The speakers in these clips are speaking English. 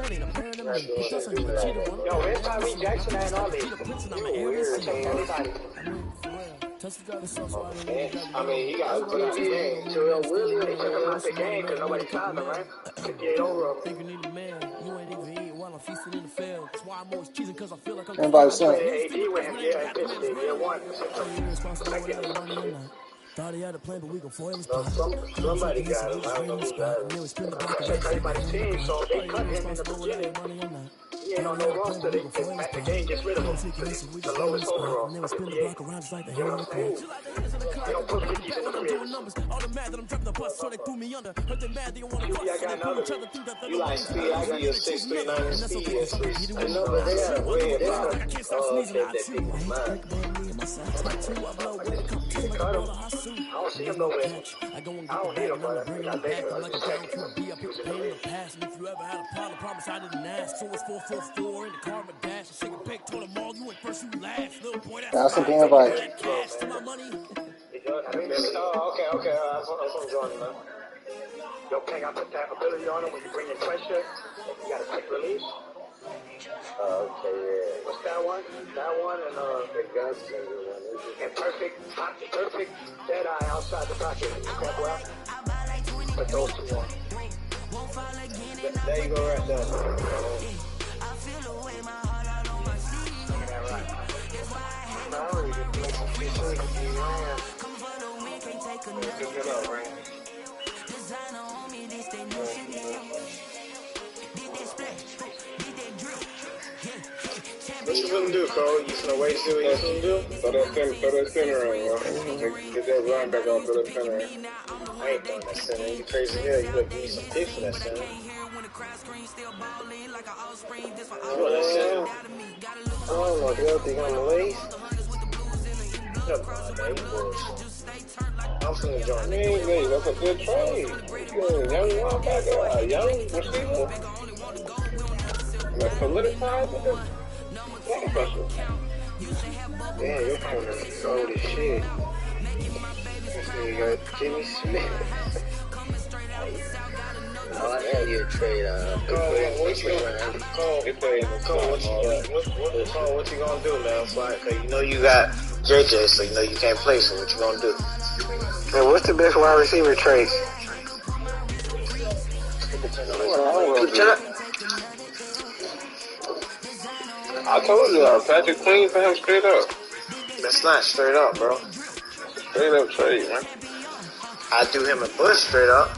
Yo, where's Tyree Jackson and all this? You weird, everybody. I mean, he got a good game. Terrell Williams, they took him out the game because nobody signed him, right? 58 over him. Anybody saying? AD with him, yeah, Pittsburgh, year one. Thought he had a plan, but we gon' foil his plan. Somebody got him. I don't know who got him. Everybody team, so they cut him in the beginning. He ain't on no roster. The game gets rid of him. The lowest overall. 58. You don't put 50s in the fridge. I got another. You like speed? I got your 639 speed. I know, but they got a way about that people's mind. Cut him. I don't see him nowhere. I don't need him, but I think he was That's an invite. Okay. That's what I'm joining now. Yo, King, I put that ability on him when you bring in pressure. You got a quick release. Okay, yeah. What's that one? That one and the gun singer one. And perfect dead eye outside the pocket. That well. Put those two on. There you go, right there. What you gonna do, Cole? You just gonna wait to see what you gonna do? Throw that center in, yo. Get that run back on, throw that center in. I ain't throwing that center. You crazy hell. You better give me some dick for that center. You want that center? Oh my God, think I'm late? Come on, man. I'm finna join me. Hey, that's a good trade. Young linebacker, young receiver. Like solidified with it. Damn, your corner is old as shit. This nigga got Jimmy Smith. Oh, I had you a trade. Cole, what you gonna do, man? Cause you know you got JJ, so you know you can't play, so what you gonna do? Man, what's the best wide receiver trade? I told you, Patrick Queen for him straight up. That's not straight up, bro. Straight up trade, man. I do him a Bush straight up.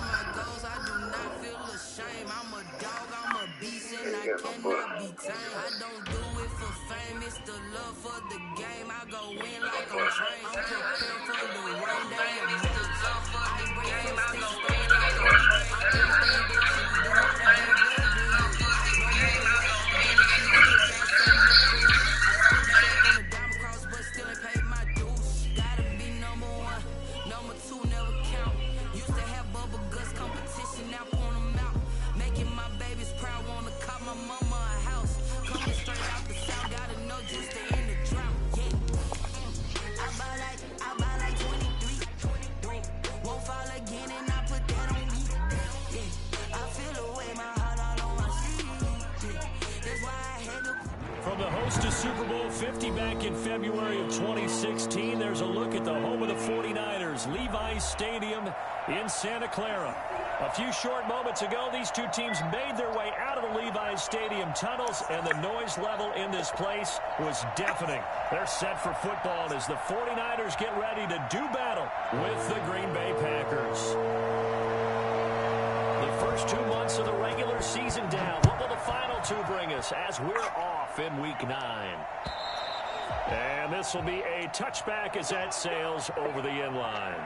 From the host to Super Bowl 50 back in February of 2016, there's a look at the home of the 49ers, Levi's Stadium in Santa Clara. A few short moments ago, these two teams made their way out of the Levi's Stadium tunnels, and the noise level in this place was deafening. They're set for football as the 49ers get ready to do battle with the Green Bay Packers. The first 2 months of the regular season down. What will the final two bring us as we're off in Week 9? And this will be a touchback as that sails over the end line.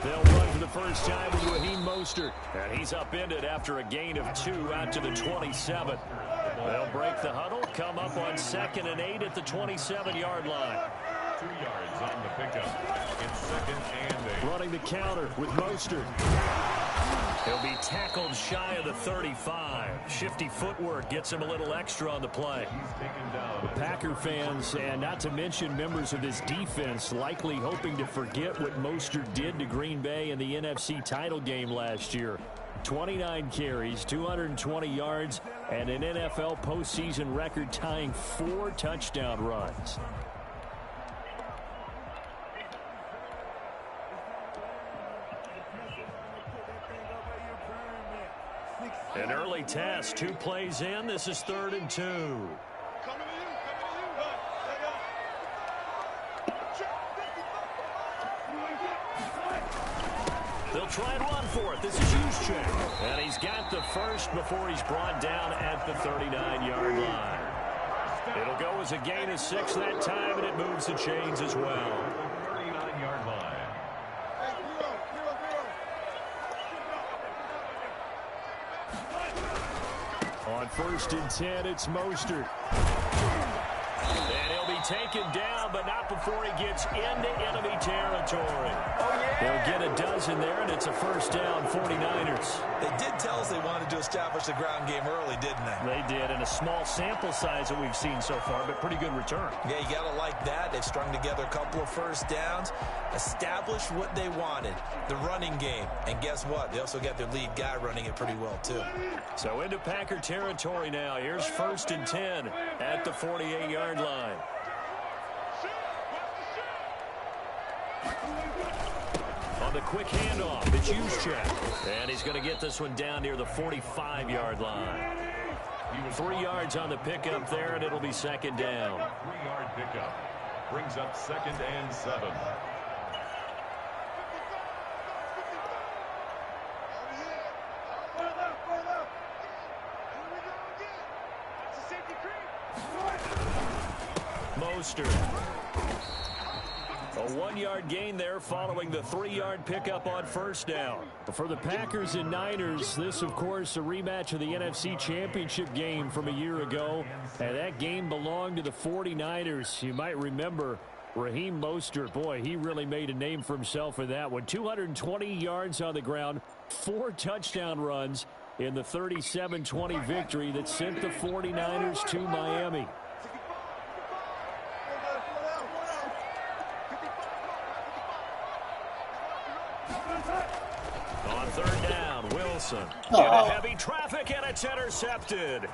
They'll run for the first time with Raheem Mostert, and he's upended after a gain of 2 out to the 27. They'll break the huddle, come up on 2nd and 8 at the 27-yard line. 2 yards on the pickup. It's 2nd and 8. Running the counter with Mostert. He'll be tackled shy of the 35. Shifty footwork gets him a little extra on the play. Packer fans, and not to mention members of this defense, likely hoping to forget what Mostert did to Green Bay in the NFC title game last year. 29 carries, 220 yards, and an NFL postseason record-tying 4 touchdown runs. An early test, 2 plays in. This is 3rd and 2. They'll try and run for it. This is Juszczyk. And he's got the first before he's brought down at the 39-yard line. It'll go as a gain of 6 that time, and it moves the chains as well. 39-yard line. On 1st and 10, it's Mostert. And he'll be taken down, but not before he gets into enemy territory. They'll get a dozen there, and it's a first down, 49ers. They did tell us they wanted to establish the ground game early, didn't they? They did, and a small sample size that we've seen so far, but pretty good return. Yeah, you got to like that. They've strung together a couple of first downs, established what they wanted, the running game. And guess what? They also got their lead guy running it pretty well, too. So into Packer territory now. Here's 1st and 10 at the 48-yard line. On the quick handoff, it's Juszczyk. And he's going to get this one down near the 45-yard line. 3 yards on the pickup there, and it'll be 2nd down. 3-yard pickup. Brings up 2nd and 7. Mostert. A 1-yard gain there following the 3-yard pickup on 1st down. For the Packers and Niners, this, of course, a rematch of the NFC Championship game from a year ago. And that game belonged to the 49ers. You might remember Raheem Mostert. Boy, he really made a name for himself in that one. 220 yards on the ground, 4 touchdown runs in the 37-20 victory that sent the 49ers to Miami. On 3rd down, Wilson. In a heavy traffic, and it's intercepted.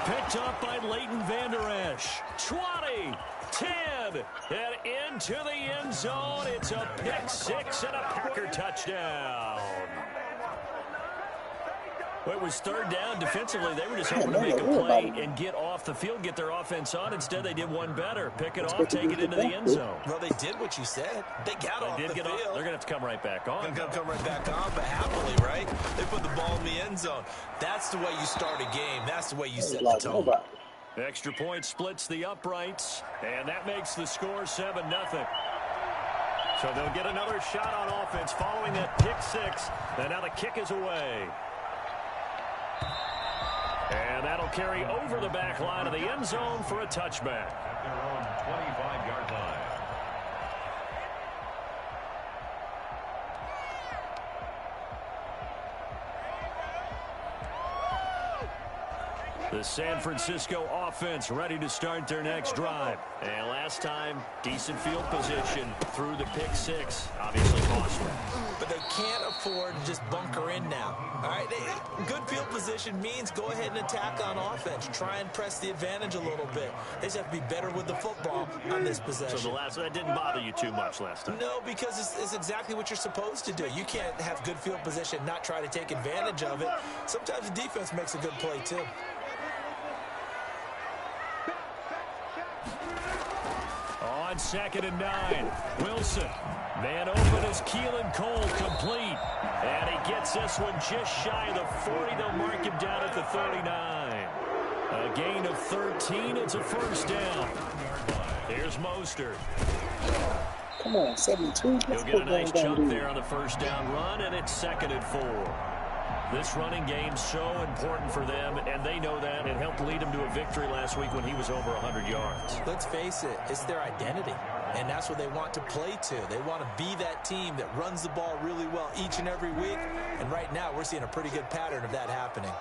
Picked up by Leighton Vander Esch. 20, 10, and into the end zone. It's a pick 6 and a Packer touchdown. Well, it was 3rd down. Defensively, they were just hoping to make a play and get off the field, get their offense on. Instead, they did one better. Pick it off, take it into the end zone. Well, they did what you said. They got off the field. They're going to have to come right back on. They're going to come right back on, but happily, right? They put the ball in the end zone. That's the way you start a game. That's the way you set the tone. Extra point splits the uprights, and that makes the score 7-0. So they'll get another shot on offense following that pick 6, and now the kick is away. And that'll carry over the back line of the end zone for a touchback. At their own 25-yard line. The San Francisco offense ready to start their next drive. And last time, decent field position through the pick 6. Obviously cost them. But they can't afford to just bunker in now. All right, good field position means go ahead and attack on offense. Try and press the advantage a little bit. They just have to be better with the football on this possession. So that didn't bother you too much last time? No, because it's exactly what you're supposed to do. You can't have good field position and not try to take advantage of it. Sometimes the defense makes a good play, too. On 2nd and 9, Wilson. Man open is Keelan Cole, complete. And he gets this one just shy of the 40. They'll mark him down at the 39. A gain of 13. It's a first down. Here's Mostert. Come on, 72. He'll get a nice chunk there on the first down run, and it's 2nd and 4. This running game's so important for them, and they know that. It helped lead them to a victory last week when he was over 100 yards. Let's face it, it's their identity, and that's what they want to play to. They want to be that team that runs the ball really well each and every week, and right now we're seeing a pretty good pattern of that happening.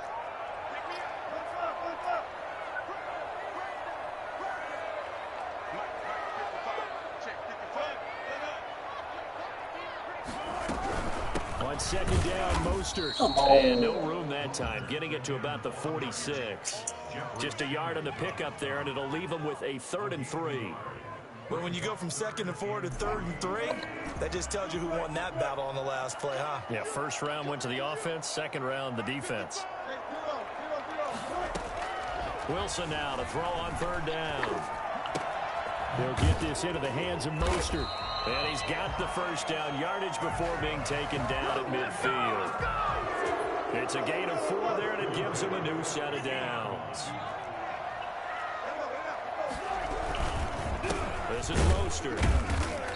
On second down, Mostert. And no room that time, getting it to about the 46. Just a yard on the pickup there, and it'll leave them with a 3rd and 3. But when you go from 2nd and 4 to 3rd and 3, that just tells you who won that battle on the last play, huh? Yeah, first round went to the offense, second round the defense. Wilson now to throw on 3rd down. They'll get this into the hands of Mostert. And he's got the first down yardage before being taken down at midfield. It's a gain of 4 there, and it gives him a new set of downs. This is Mostert.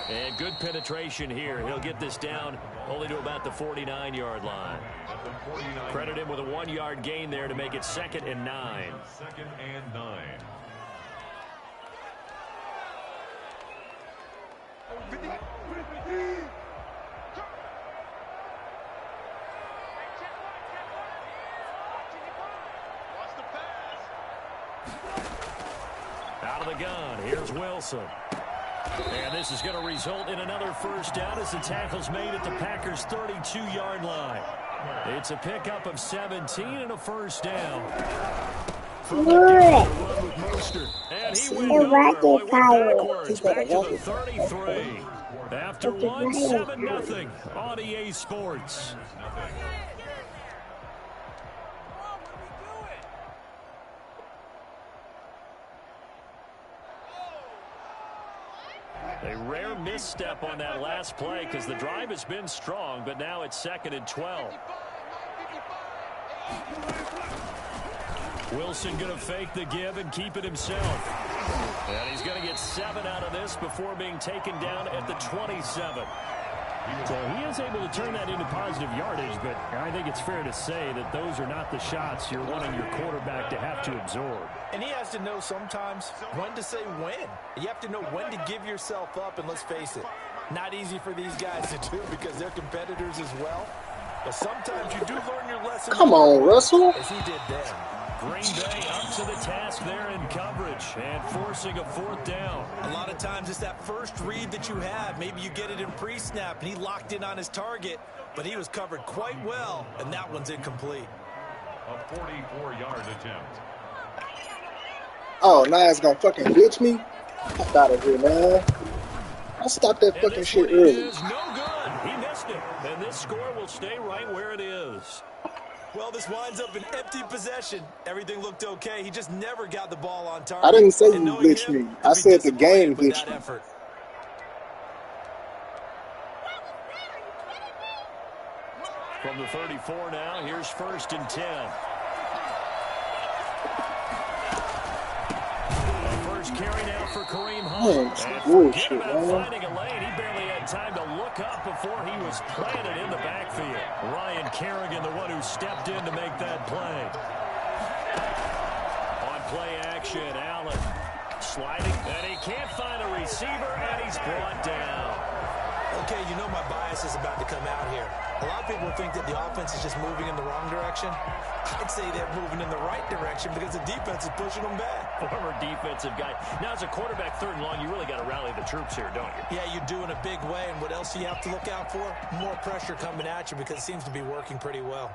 And good penetration here. He'll get this down only to about the 49-yard line. Credit him with a 1-yard gain there to make it 2nd and 9. 2nd and 9. Out of the gun, here's Wilson. And this is going to result in another first down as the tackle's made at the Packers' 32-yard line. It's a pickup of 17 and a first down. From the run with Mostert. And he went nowhere. Backwards, back to the 33. After 1, 7-0 on EA Sports. A rare misstep on that last play because the drive has been strong, but now it's 2nd and 12. Wilson going to fake the give and keep it himself. And he's going to get 7 out of this before being taken down at the 27. So he is able to turn that into positive yardage, but I think it's fair to say that those are not the shots you're wanting your quarterback to have to absorb. And he has to know sometimes when to say when. You have to know when to give yourself up, and let's face it, not easy for these guys to do because they're competitors as well. But sometimes you do learn your lesson. Come on, Russell. As he did then. Green Bay up to the task there in coverage and forcing a 4th down. A lot of times it's that first read that you have. Maybe you get it in pre-snap and he locked in on his target, but he was covered quite well, and that one's incomplete. A 44-yard attempt. Oh, now it's gonna fucking glitch me? Get out of here, man. I stopped that fucking shit early. Is no good. He missed it, and this score will stay right where it is. Well, this winds up an empty possession. Everything looked okay. He just never got the ball on target. I didn't say you glitched me. I said the game glitched me. From the 34 now, here's 1st and 10. First carry now for Kareem Hunt. Bullshit, about finding a lane. He barely had time to look up before he was planted in the backfield. Ryan Kerrigan, the one who stepped in to make that play. On play action, Allen sliding, and he can't find a receiver, and he's brought down. Okay, you know my bias is about to come out here. A lot of people think that the offense is just moving in the wrong direction. I'd say they're moving in the right direction because the defense is pushing them back. Former defensive guy. Now, as a quarterback, 3rd and long, you really got to rally the troops here, don't you? Yeah, you do in a big way. And what else do you have to look out for? More pressure coming at you because it seems to be working pretty well.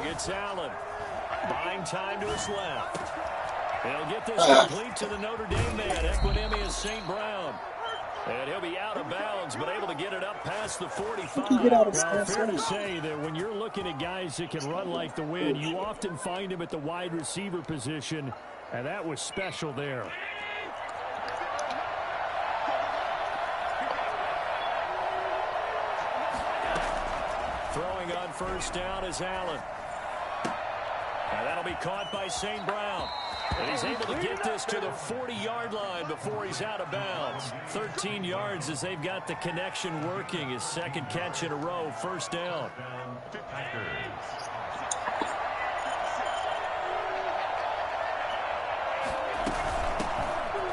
It's Allen. Buying time to his left. He'll get this complete to the Notre Dame man, Equinemius St. Brown. And he'll be out of bounds, but able to get it up past the 45. Well, fair to say that when you're looking at guys that can run like the wind, you often find him at the wide receiver position, and that was special there. throwing on first down is Allen. And that'll be caught by St. Brown. And he's able to get this to the 40-yard line before he's out of bounds. 13 yards as they've got the connection working. His second catch in a row, first down.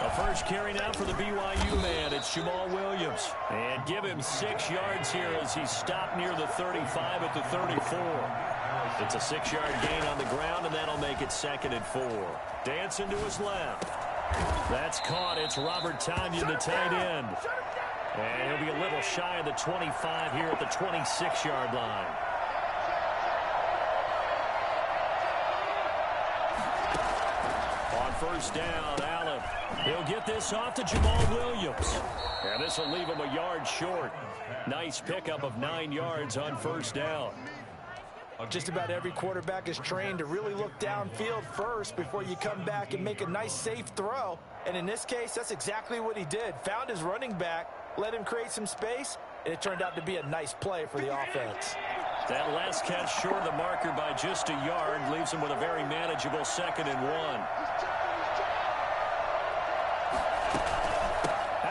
A first carry now for the BYU man. It's Jamal Williams. And give him 6 yards here as he's stopped near the 35 at the 34. It's a 6-yard gain on the ground, and that'll make it 2nd and 4. Dancing to his left. That's caught. It's Robert Tonyan, the tight end. And he'll be a little shy of the 25 here at the 26-yard line. On first down, Allen. He'll get this off to Jamal Williams. And this will leave him a yard short. Nice pickup of 9 yards on first down. Just about every quarterback is trained to really look downfield first before you come back and make a nice, safe throw. And in this case, that's exactly what he did. Found his running back, let him create some space, and it turned out to be a nice play for the offense. That last catch short of the marker by just a yard leaves him with a very manageable 2nd and 1.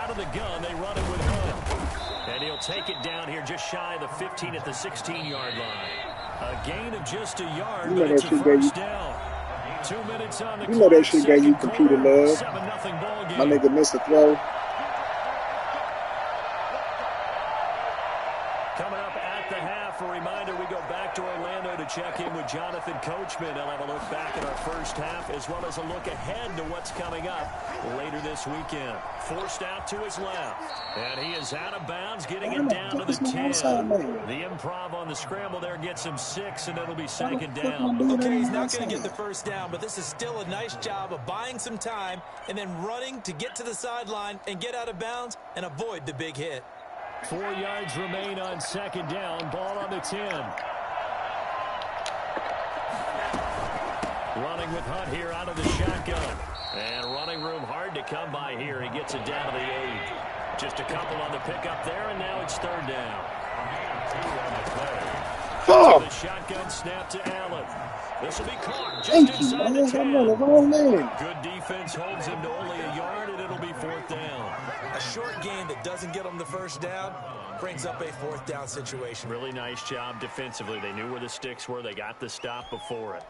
Out of the gun, they run it with Hunt. And he'll take it down here just shy of the 15 at the 16-yard line. A gain of just a yard, but it's a first down. 2 minutes on the clock. You know that shit gave you computer love. 7-0 ball game. My nigga missed a throw. Coming up at the half, a reminder, we go back to Orlando to check in with Jonathan Coachman. I'll have a look back at our first half as well as a look ahead to what's coming up later this weekend. Forced out to his left. And he is out of bounds, getting it down to the 10. The improv on the scramble there gets him 6, and it'll be 2nd down. Okay, he's not going to get the first down, but this is still a nice job of buying some time and then running to get to the sideline and get out of bounds and avoid the big hit. 4 yards remain on 2nd down. Ball on the 10. Running with Hunt here out of the shotgun. And running room hard to come by here. He gets it down to the 8. Just a couple on the pickup there, and now it's 3rd down. So the shotgun snap to Allen. This will be caught just inside the 10. Good defense holds him to only a yard, and it'll be 4th down. A short game that doesn't get them the first down brings up a 4th down situation. Really nice job defensively. They knew where the sticks were. They got the stop before it.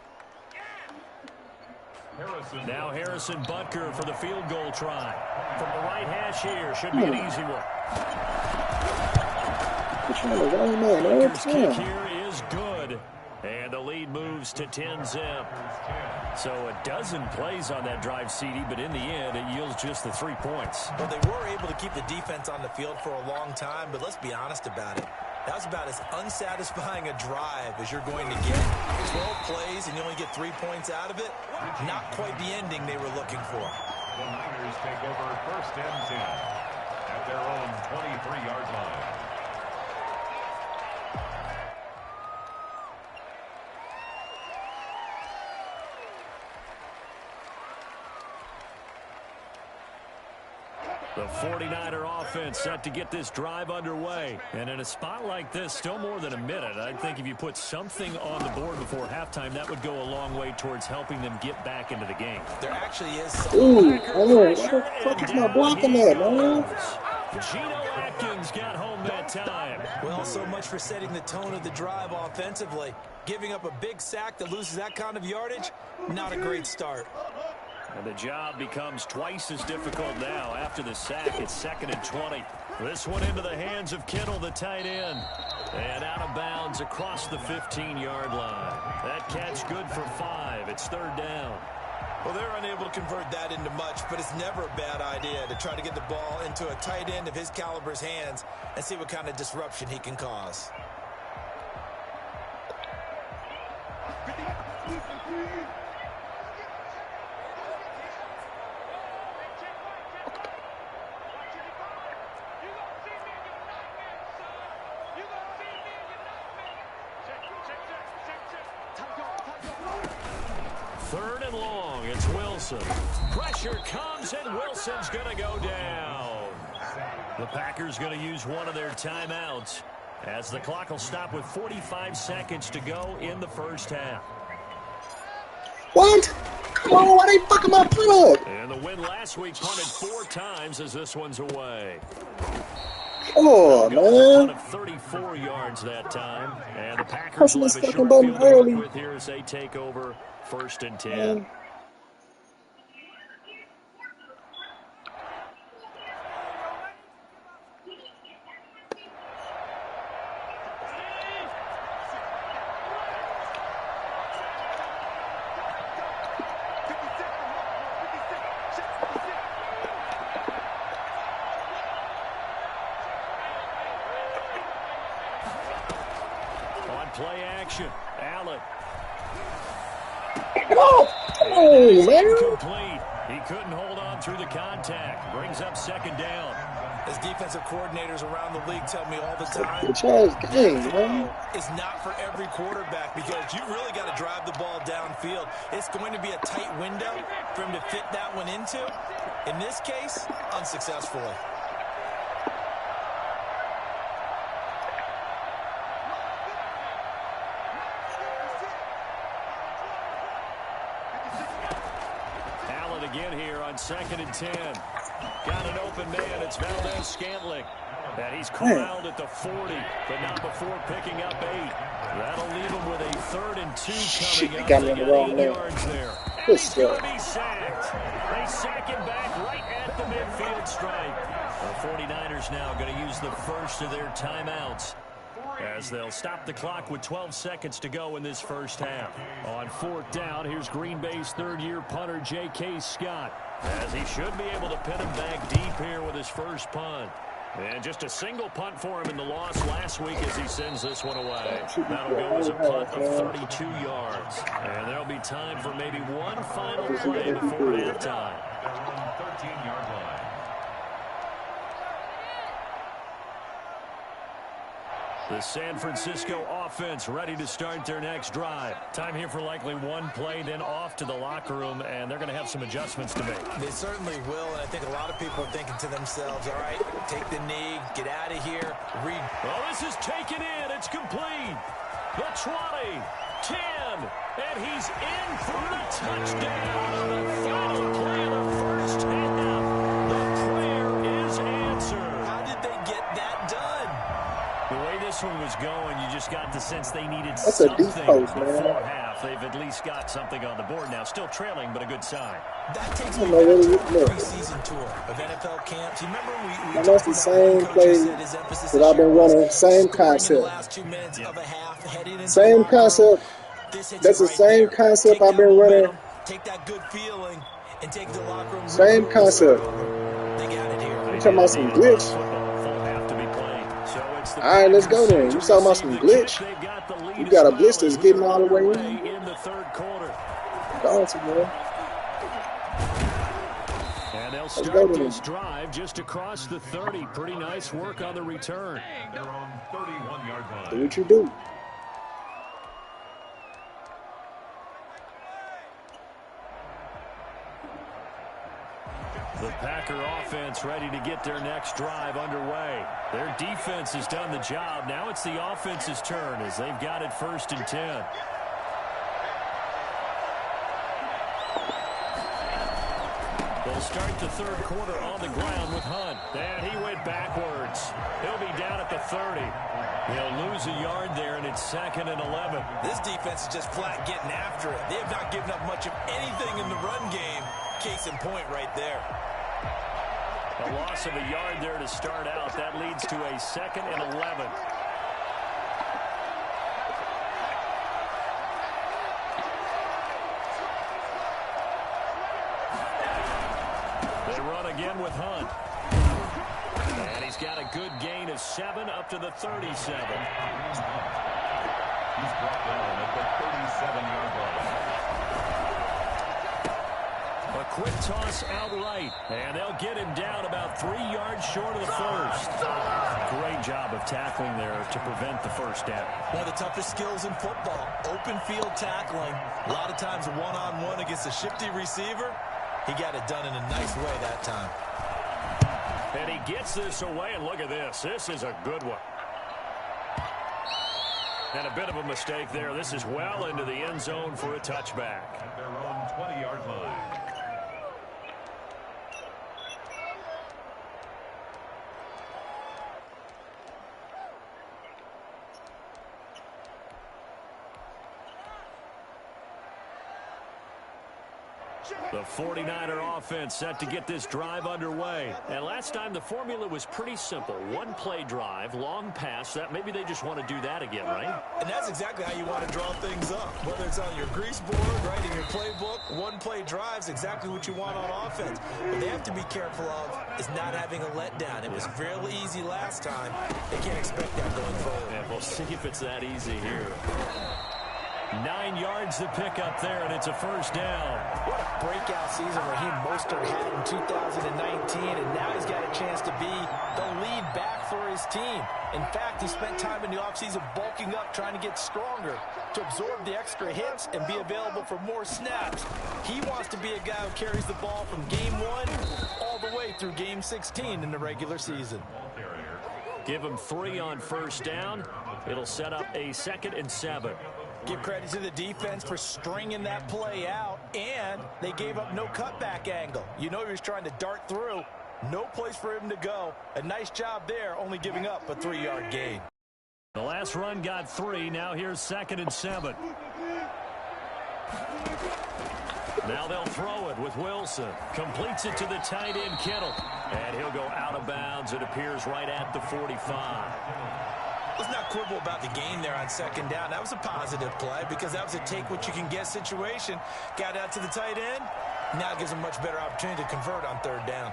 Now Harrison Butker for the field goal try. From the right hash here. Should be an easy one. Butker's kick here is good. And the lead moves to 10-zip. So a dozen plays on that drive, CD, but in the end, it yields just the 3 points. Well, they were able to keep the defense on the field for a long time, but let's be honest about it. That was about as unsatisfying a drive as you're going to get. 12 plays and you only get 3 points out of it. Not quite the ending they were looking for. The Niners take over 1st and 10 at their own 23-yard line. The 49er offense set to get this drive underway. And in a spot like this, still more than a minute, I think if you put something on the board before halftime, that would go a long way towards helping them get back into the game. There actually is some. Ooh, what the fuck is not blocking that, man? Geno Atkins got home that time. Well, so much for setting the tone of the drive offensively. Giving up a big sack that loses that kind of yardage, not a great start. And the job becomes twice as difficult now. After the sack, it's 2nd and 20. This one into the hands of Kittle, the tight end. And out of bounds across the 15-yard line. That catch good for 5. It's 3rd down. Well, they're unable to convert that into much, but it's never a bad idea to try to get the ball into a tight end of his caliber's hands and see what kind of disruption he can cause. Third and long, it's Wilson. Pressure comes, and Wilson's going to go down. The Packers going to use one of their timeouts. as the clock will stop with 45 seconds to go in the first half. What? Come on, why they fucking my punt up? And the win last week punted 4 times as this one's away. Oh, man. Of 34 yards that time. And the Packers will have a short field to work with here as they take over 1st and 10. Play action. Allen. Oh, man. Incomplete. He couldn't hold on through the contact. Brings up 2nd down. As defensive coordinators around the league tell me all the time, it's not for every quarterback because you really got to drive the ball downfield. It's going to be a tight window for him to fit that one into. In this case, unsuccessfully. Again here on 2nd and 10. Got an open man. It's Valdez-Scantling. And he's corralled at the 40, but not before picking up 8. That'll leave him with a 3rd and 2 coming up. Got me on the wrong man. Yards there. He's going to be sacked. They sack him back right at the midfield stripe. The 49ers now going to use the first of their timeouts as they'll stop the clock with 12 seconds to go in this first half. On 4th down, here's Green Bay's 3rd-year punter, J.K. Scott, as he should be able to pin him back deep here with his first punt. And just a single punt for him in the loss last week as he sends this one away. That'll go as a punt of 32 yards. And there'll be time for maybe one final play before halftime. They're on the 13-yard line. The San Francisco offense ready to start their next drive. Time here for likely one play, then off to the locker room, and they're going to have some adjustments to make. They certainly will, and I think a lot of people are thinking to themselves, all right, take the knee, get out of here, read. Oh, this is taken in. It's complete. The 20, 10, and he's in for the touchdown on the final play of the first half. The prayer is answered. How did they get that done? The way this one was going, you just got the sense they needed something before half. They've at least got something on the board now. Still trailing, but a good sign. That takes me back to the preseason tour of NFL camps. You remember we that's the same play that I've been running. Same concept. Same concept. That's the same concept I've been running. Take that good feeling and take the locker room. Same concept. They got it here. You talking about some glitch? All right, let's go then. You talking about some glitch? You got a blitz that's getting all the way in the 3rd quarter. And they'll start this drive just across the 30. Pretty nice work on the return. They're on 31-yard line. Do what you do. The Packer offense ready to get their next drive underway. Their defense has done the job. Now it's the offense's turn as they've got it 1st and 10. They'll start the 3rd quarter on the ground with Hunt. And he went backwards. He'll be down at the 30. He'll lose a yard there, and it's 2nd and 11. This defense is just flat getting after it. They have not given up much of anything in the run game. Case in point right there. A loss of a yard there to start out. That leads to a 2nd and 11. They run again with Hunt. And he's got a good gain of 7 up to the 37. He's brought down at the 37-yard line. A quick toss outright, and they'll get him down about 3 yards short of the first. Great job of tackling there to prevent the first down. One of the toughest skills in football, open field tackling. A lot of times one-on-one against a shifty receiver. He got it done in a nice way that time. And he gets this away, and look at this. This is a good one. And a bit of a mistake there. This is well into the end zone for a touchback. At their own 20-yard line. The 49er offense set to get this drive underway. And last time the formula was pretty simple. One play drive, long pass. That maybe they just want to do that again, right? And that's exactly how you want to draw things up. Whether it's on your grease board, right, in your playbook, one play drive is exactly what you want on offense. What they have to be careful of is not having a letdown. It was fairly easy last time. They can't expect that going forward. And we'll see if it's that easy here. 9 yards to pick up there, and it's a first down. What a breakout season Raheem Mostert had in 2019, and now he's got a chance to be the lead back for his team. In fact, he spent time in the offseason bulking up, trying to get stronger to absorb the extra hits and be available for more snaps. He wants to be a guy who carries the ball from game 1 all the way through game 16 in the regular season. Give him 3 on first down. It'll set up a 2nd and 7. Give credit to the defense for stringing that play out, and they gave up no cutback angle. You know he was trying to dart through. No place for him to go. A nice job there, only giving up a 3-yard gain. The last run got 3. Now here's 2nd and 7. Now they'll throw it with Wilson. Completes it to the tight end, Kittle. And he'll go out of bounds. It appears right at the 45. Let's not quibble about the gain there on 2nd down. That was a positive play because that was a take-what-you-can-get situation. Got out to the tight end. Now gives him a much better opportunity to convert on 3rd down.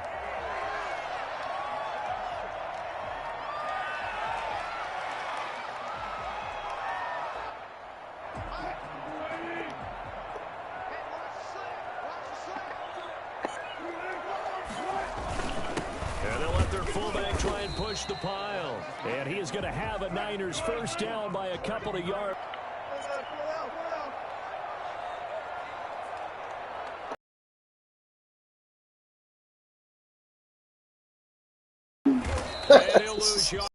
Try and push the pile. And he is going to have a Niners first down by a couple of yards. And he'll lose yards.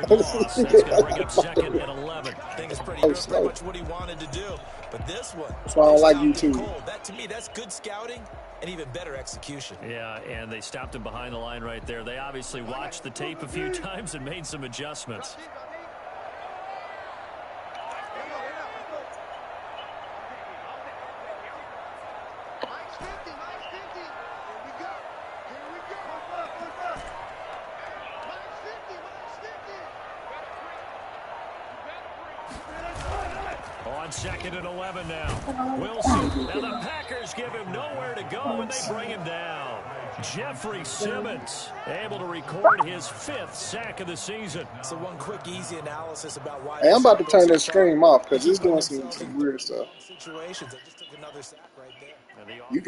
That's going to bring up 2nd and 11. I think it's pretty much what he wanted to do. But this one, that's why I don't like YouTube. That, to me, that's good scouting and even better execution. Yeah, and they stopped him behind the line right there. They obviously watched the tape a few times and made some adjustments. On 2nd and 11 now. Wilson. Now the Packers give him nowhere to go, and they bring him down. Jeffrey Simmons able to record his 5th sack of the season. So one quick, easy analysis about why. Hey, I'm about to turn this stream off because it's doing some weird stuff. Situations. I just took another sack right there. You can